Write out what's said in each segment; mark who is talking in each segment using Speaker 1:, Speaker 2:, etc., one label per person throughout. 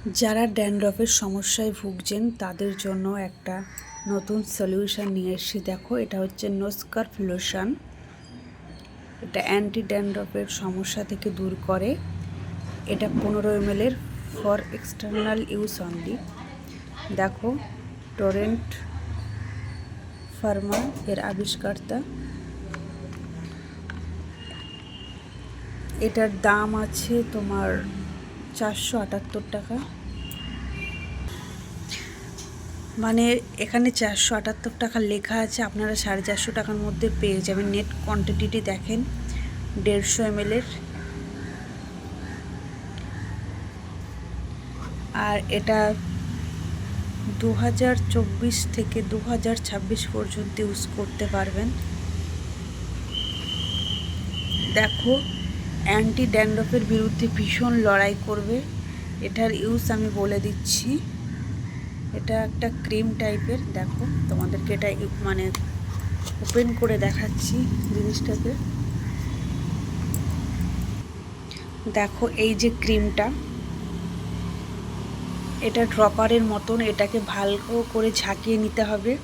Speaker 1: যারা ড্যান্ড্রফের সমস্যায় ভুগছেন তাদের জন্য একটা নতুন সলিউশন নিয়ে এসেছি। দেখো, এটা হচ্ছে নোস্কার্ফ লোশন। এটা অ্যান্টি ড্যান্ড্রফের সমস্যা থেকে দূর করে। এটা 15 ml for external use only. দেখো, টরেন্ট ফার্মা এর আবিষ্কর্তা। এটার দাম আছে তোমার 478 টাকা। মানে এখানে 478 টাকা লেখা আছে, আপনারা 450 টাকার মধ্যে পেয়ে যাবেন। নেট কোয়ান্টিটি দেখেন 150 ml এর। আর এটা 2024 থেকে 2026 পর্যন্ত ইউজ করতে পারবেন। দেখো, অ্যান্টি ড্যান্ড্রফের বিরুদ্ধে ভীষণ লড়াই করবে। এটার ইউজ আমি বলে দিচ্ছি। এটা একটা ক্রিম টাইপের। দেখো, তোমাদেরকে এটা মানে ওপেন করে দেখাচ্ছি জিনিসটাকে। দেখো, এই যে ক্রিমটা, এটা ড্রপারের মতন। এটাকে ভালো করে ঝাঁকিয়ে নিতে হবে।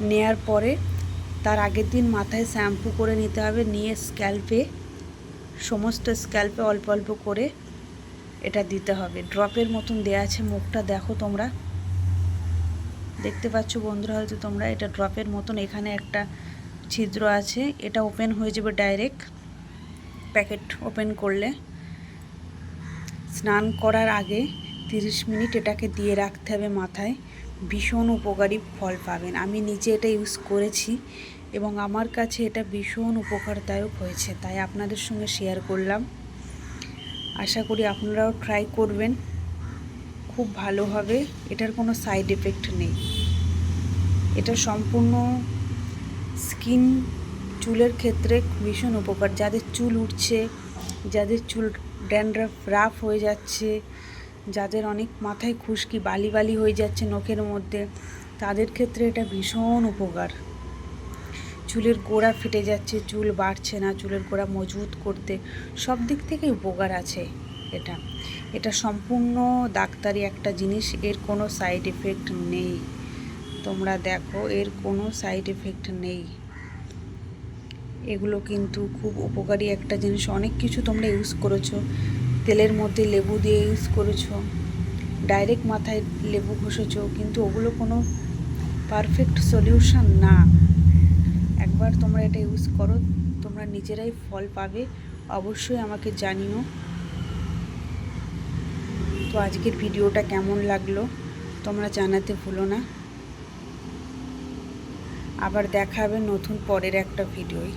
Speaker 1: নেয়ার পরে তার আগের দিন মাথায় শ্যাম্পু করে নিতে হবে। নিয়ে স্ক্যাল্পে, সমস্ত স্ক্যাল্পে অল্প অল্প করে এটা দিতে হবে। ড্রপের মতন দেওয়া আছে। মুখটা দেখো, তোমরা দেখতে পাচ্ছ বন্ধুরা, হয়তো তোমরা। এটা ড্রপের মতন। এখানে একটা ছিদ্র আছে। এটা ওপেন হয়ে যাবে ডাইরেক্ট প্যাকেট ওপেন করলে। স্নান করার আগে 30 মিনিট এটাকে দিয়ে রাখতে হবে মাথায়। ভীষণ উপকারী ফল পাবেন। আমি নিজে এটা ইউজ করেছি এবং আমার কাছে এটা ভীষণ উপকারদায়ক হয়েছে, তাই আপনাদের সঙ্গে শেয়ার করলাম। আশা করি আপনারাও ট্রাই করবেন, খুব ভালো হবে। এটার কোনো সাইড এফেক্ট নেই। এটা সম্পূর্ণ স্কিন, চুলের ক্ষেত্রে ভীষণ উপকার। যাদের চুল উঠছে, যাদের চুল ড্যান্ড্রফ রাফ হয়ে যাচ্ছে, যাদের অনেক মাথায় খুশকি বালি বালি হয়ে যাচ্ছে নখের মধ্যে, তাদের ক্ষেত্রে এটা ভীষণ উপকার। চুলের গোড়া ফেটে যাচ্ছে, চুল বাড়ছে না, চুলের গোড়া মজবুত করতে সব দিক থেকে উপকার আছে এটা। এটা সম্পূর্ণ ডাক্তারি একটা জিনিস। এর কোনো সাইড এফেক্ট নেই। তোমরা দেখো, এর কোনো সাইড এফেক্ট নেই। এগুলো কিন্তু খুব উপকারী একটা জিনিস। অনেক কিছু তোমরা ইউজ করেছো, তেলের মধ্যে লেবু দিয়ে ইউজ করেছো, ডাইরেক্ট মাথায় লেবু ঘষেছো, কিন্তু ওগুলো কোনো পারফেক্ট সলিউশন না। একবার তোমরা এটা ইউজ করো, তোমরা নিজেরাই ফল পাবে। অবশ্যই আমাকে জানিও। তো আজকের ভিডিওটা কেমন লাগলো তোমরা জানাতে ভুলো না। আবার দেখা হবে নতুন পরের একটা ভিডিওয়।